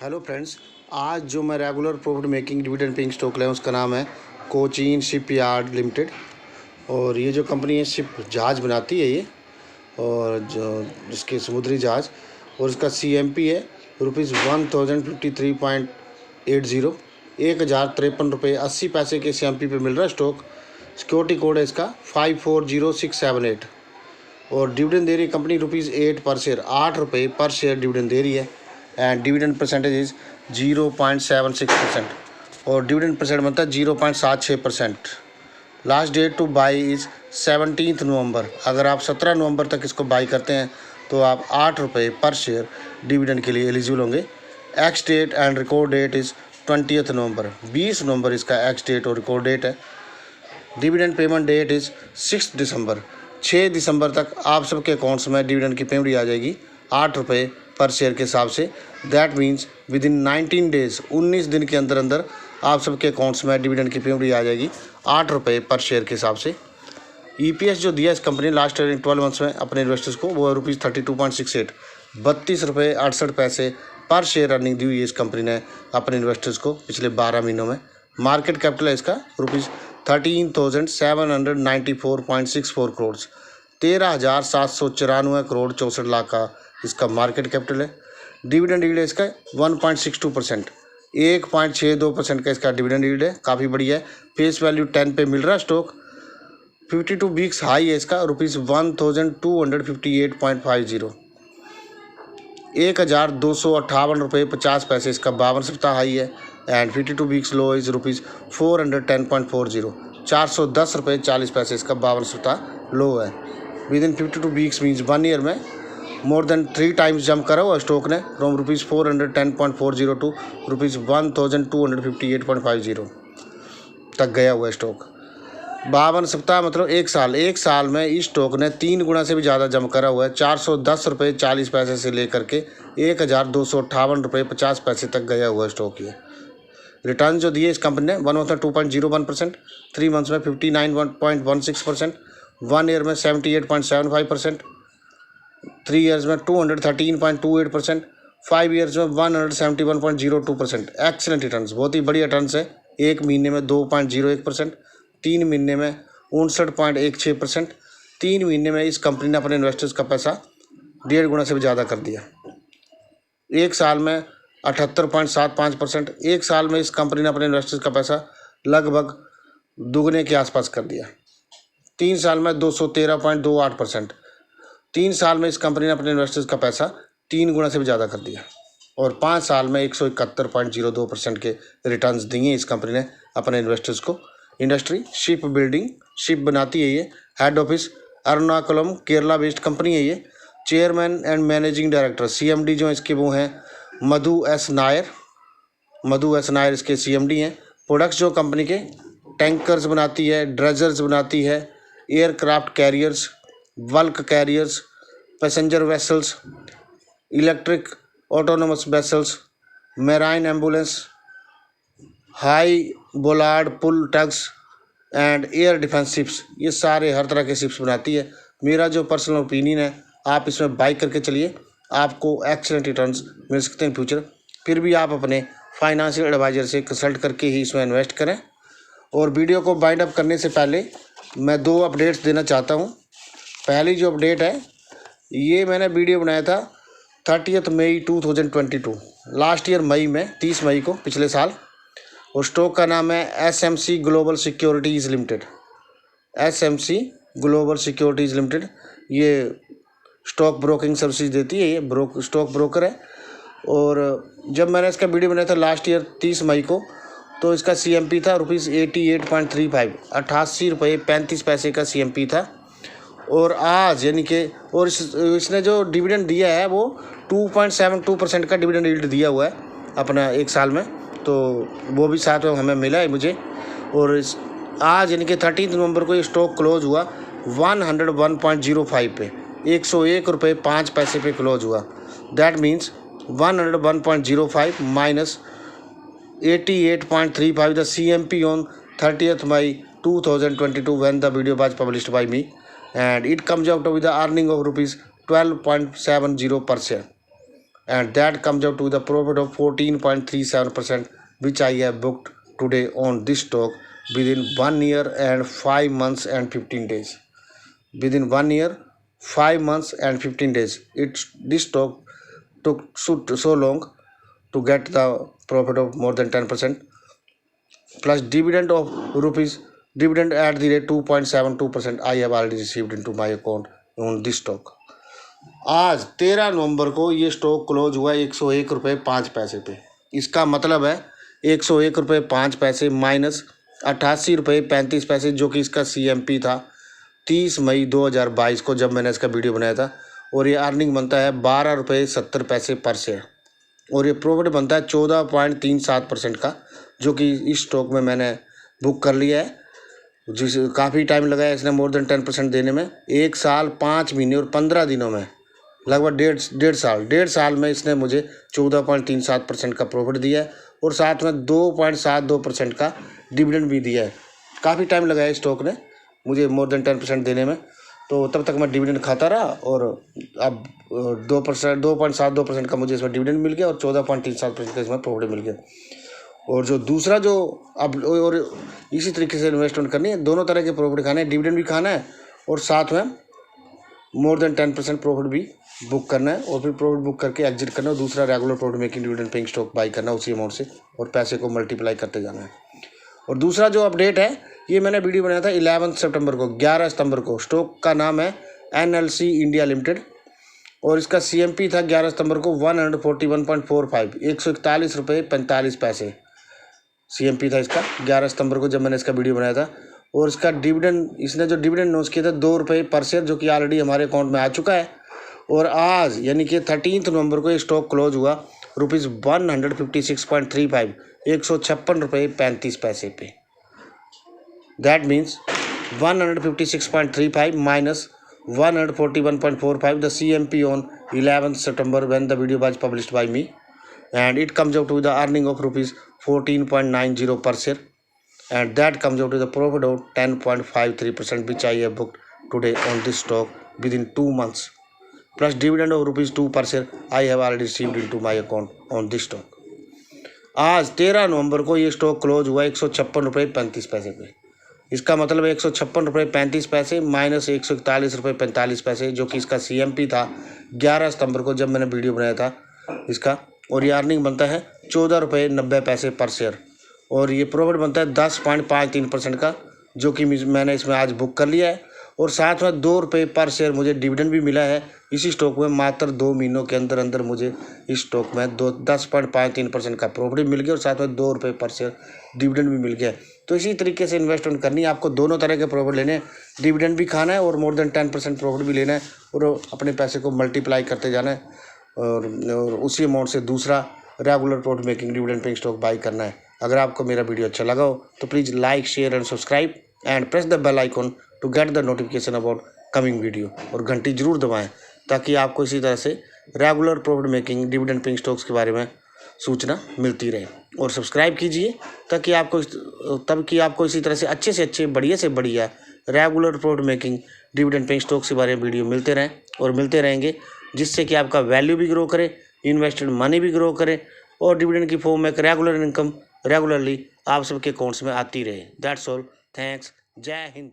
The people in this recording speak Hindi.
हेलो फ्रेंड्स, आज जो मैं regular profit making dividend paying stock लें उसका नाम है कोचीन शिपयार्ड लिमिटेड। और ये जो कंपनी है शिप जहाज़ बनाती है ये, और जो इसके समुद्री जहाज़, और इसका CMP है ₹1053.80, 1053 रुपये 80 पैसे के CMP पे मिल रहा है स्टॉक। सिक्योरिटी कोड है इसका 540678। और डिविडेंड दे रही है कंपनी ₹8 पर शेयर, 8 रुपये पर शेयर डिविडेंड दे रही है। एंड डिविडेंड परसेंटेज इज़ 0.76%, और डिविडेंड परसेंट मतलब 0.76%। Last date to buy is 17 November. अगर आप 17 नवंबर तक इसको बाई करते हैं तो आप 8 रुपये पर शेयर डिविडेंड के लिए एलिजिबल होंगे। Ex date and record date is 20 November. 20 नवंबर इसका एक्स डेट और रिकॉर्ड डेट है। Dividend payment date is 6 December. 6 दिसंबर तक आप सबके अकाउंट्स में डिविडेंड की पेमेंट आ जाएगी 8 रुपये पर शेयर के हिसाब से। That means with in 19 days, 19 दिन के अंदर अंदर आप सबके अकाउंट्स में डिविडेंड की पेमेंट आ जाएगी 8 रुपये पर शेयर के हिसाब से। EPS जो दिया इस कंपनी ने लास्ट 12 मंथ्स में अपने इन्वेस्टर्स को, वो है ₹32.68, 32 रुपये 68 पैसे पर शेयर अर्निंग दी हुई है इस कंपनी ने अपने इन्वेस्टर्स को पिछले 12 महीनों में। मार्केट कैपिटल है इसका ₹13,794.64 करोड़, 13,794 करोड़ 64 लाख का इसका मार्केट कैपिटल है। डिविडेंड यील्ड है इसका 1.62%, 1.62% का इसका डिविडेंड यील्ड है, काफ़ी बढ़िया है। फेस वैल्यू 10 पे मिल रहा है स्टॉक। 52 वीक्स हाई है इसका ₹1258.50, 1,258 रुपये 50 पैसे इसका 52 सप्ताह हाई है। एंड 52 वीक्स लो इज़ ₹410.40, 410 रुपये 40 पैसे इसका 52 सप्ताह लो है। With in 52 weeks means 1 year में मोर देन 3 टाइम्स जंप करा हुआ स्टॉक ने, फ्रॉम ₹410.40 टू ₹1258.50 तक गया हुआ स्टॉक। 52 सप्ताह मतलब एक साल में इस स्टॉक ने 3 गुना से भी ज़्यादा जम करा हुआ है। 410 रुपये 40 पैसे से लेकर के 1,258 रुपये 50 पैसे तक गया हुआ स्टॉक ये। रिटर्न जो दिए इस कंपनी ने 1 मंथ में 2.01%, 3 मंथ्स में 59.16%, 1 ईयर में 78.75%, 3 ईयर्स में 213.28%, 5 ईयर्स में 171.02%। एक्सीलेंट रिटर्न्स, बहुत ही बढ़िया रिटर्न्स है। 1 महीने में 2.01%, 3 महीने में 59.16%, 3 महीने में इस कंपनी ने अपने इन्वेस्टर्स का पैसा 1.5 गुना से भी ज़्यादा कर दिया। 1 साल में 78.75%, 1 साल में इस कंपनी ने अपने इन्वेस्टर्स का पैसा लगभग दुगने के आसपास कर दिया। 3 साल में 213.28%, 3 साल में इस कंपनी ने अपने इन्वेस्टर्स का पैसा 3 गुना से भी ज़्यादा कर दिया। और 5 साल में 171.02% के रिटर्न्स दिए इस कंपनी ने अपने इन्वेस्टर्स को। इंडस्ट्री शिप बिल्डिंग, शिप बनाती है ये। Head office Ernakulam Kerala based company है ये। Chairman and managing director CMD जो इसके वो हैं मधु एस नायर इसके CMD हैं। प्रोडक्ट्स जो कंपनी के टैंकर्स बनाती है, ड्रेजर्स बनाती है, aircraft carriers, bulk carriers, passenger vessels, electric autonomous vessels, marine ambulance, high bollard pull tugs and air defence ships, ये सारे हर तरह के शिप्स बनाती है। मेरा जो पर्सनल ओपिनियन है, आप इसमें बाई करके चलिए, आपको एक्सीलेंट रिटर्न्स मिल सकते हैं फ्यूचर। फिर भी आप अपने फाइनेंशियल एडवाइज़र से कंसल्ट करके ही इसमें इन्वेस्ट करें। और वीडियो को बाइंड अप करने से पहले मैं 2 अपडेट्स देना चाहता हूँ। पहली जो अपडेट है, ये मैंने वीडियो बनाया था 30 मई 2022, लास्ट ईयर मई में, 30 मई को, पिछले साल। और स्टॉक का नाम है SMC global securities limited. SMC global securities limited ये स्टॉक ब्रोकिंग सर्विसेज देती है, ये स्टॉक ब्रोकर है। और जब मैंने इसका वीडियो बनाया था लास्ट ईयर 30 मई को, तो इसका CMP था ₹88.35, 88 रुपये 35 पैसे का CMP था। और आज यानी कि इसने जो डिविडेंड दिया है वो 2.72% का डिविडेंड यील्ड दिया हुआ है अपना 1 साल में, तो वो भी साथ में हमें मिला है मुझे। और आज यानी कि 13 नवंबर को ये स्टॉक क्लोज हुआ 101.05 पे, 101 रुपये 5 पैसे पे क्लोज हुआ। That means 101.05 minus 88.35 the CMP on 30th May 2022 when the video was published by me, and it comes out with the earning of ₹12.70 per share. and that comes out to the profit of 14.37%, which I have booked today on this stock within 1 year and 5 months and 15 days. Within 1 year, 5 months and 15 days. This stock took so long to get the profit of more than 10%, plus dividend of rupees, dividend at the rate 2.72% I have already received into my account on this stock. आज 13 नवंबर को ये स्टॉक क्लोज हुआ 101 रुपये 5 पैसे पे। इसका मतलब है 101 रुपये 5 पैसे माइनस 88 रुपये 35 पैसे, जो कि इसका CMP था 30 मई 2022 को जब मैंने इसका वीडियो बनाया था। और ये अर्निंग बनता है 12 रुपये 70 पैसे पर शेयर, और ये प्रॉफिट बनता है 14.37% का, जो कि इस स्टॉक में मैंने बुक कर लिया है। जिस काफ़ी टाइम लगा है इसने मोर देन 10% देने में। 1 साल 5 महीने और 15 दिनों में, लगभग डेढ़ साल में इसने मुझे 14.37% का प्रॉफिट दिया है, और साथ में 2.72% का डिविडेंड भी दिया है। काफ़ी टाइम लगा है स्टॉक ने मुझे मोर देन 10% देने में, तो तब तक मैं डिविडेंड खाता रहा, और अब 2.72% का मुझे इसमें डिविडेंड मिल गया और 14.37% का इसमें प्रॉफिट मिल गया। और जो दूसरा जो अब और इसी तरीके से इन्वेस्टमेंट करनी है, दोनों तरह के प्रॉफिट खाने हैं, डिविडेंड भी खाना है और साथ में मोर देन 10% प्रॉफिट भी बुक करना है, और फिर प्रॉफिट बुक करके एग्जिट करना है। और दूसरा regular profit making dividend paying stock by करना उसी अमाउंट से, और पैसे को मल्टीप्लाई करते जाना है। और दूसरा जो अपडेट है, ये मैंने वीडियो बनाया था 11 सितंबर को, 11 सितंबर को। स्टॉक का नाम है NLC इंडिया लिमिटेड, और इसका CMP था 11 सितंबर को 141.45, 141 रुपये 45 पैसे CMP था इसका 11 सितंबर को जब मैंने इसका वीडियो बनाया था। और इसका डिविडेंड, इसने जो डिविडेंड अनाउंस किया था 2 रुपये पर शेयर, जो कि ऑलरेडी हमारे अकाउंट में आ चुका है। और आज यानी कि 13 नवंबर को ये स्टॉक क्लोज हुआ ₹156.35, 156 रुपये 35 पैसे पे। That means 156.35 minus 141.45 the CMP on 11 September when the video was published by me, and it comes out to the earning of ₹14.90 per share, and that comes out to the profit of 10.53%, which I have booked today on this stock within 2 months, plus dividend of ₹2 per share I have already received into my account on this stock. आज 13 नवंबर को ये स्टॉक क्लोज हुआ 156 रुपये 35 पैसे पे। इसका मतलब है 156 रुपये 35 पैसे माइनस 141 रुपये 45 पैसे, जो कि इसका CMP था 11 सितंबर को जब मैंने वीडियो बनाया था इसका। और ये अर्निंग बनता है 14 रुपये 90 पैसे पर शेयर, और ये प्रॉफिट बनता है 10.53% का, जो कि मैंने इसमें आज बुक कर लिया है। और साथ में 2 रुपये पर शेयर मुझे डिविडेंड भी मिला है इसी स्टॉक में। मात्र 2 महीनों के अंदर अंदर मुझे इस स्टॉक में 10.53% का प्रॉफिट मिल गया, और साथ में 2 रुपये पर शेयर डिविडेंड भी मिल गया। तो इसी तरीके से इन्वेस्टमेंट करनी है आपको, दोनों तरह के प्रॉफिट लेने हैं, डिविडेंड भी खाना है और मोर देन 10% प्रॉफिट भी लेना है, और अपने पैसे को मल्टीप्लाई करते जाना है, और उसी अमाउंट से दूसरा regular profit making dividend paying stock by करना है। अगर आपको मेरा वीडियो अच्छा लगा हो तो please like, share and subscribe and press the bell icon to get the notification about coming video, और घंटी जरूर दबाएं ताकि आपको इसी तरह से regular profit making dividend paying stocks के बारे में सूचना मिलती रहे। और सब्सक्राइब कीजिए ताकि आपको इसी तरह से अच्छे बढ़िया से बढ़िया regular profit making dividend paying stocks के बारे में वीडियो मिलते रहें और मिलते रहेंगे, जिससे कि आपका वैल्यू भी ग्रो करे, इन्वेस्टेड मनी भी ग्रो करे, और डिविडेंड की फॉर्म में एक रेगुलर इनकम रेगुलरली आप सबके अकाउंट्स में आती रहे। दैट्स ऑल, थैंक्स, जय हिंद।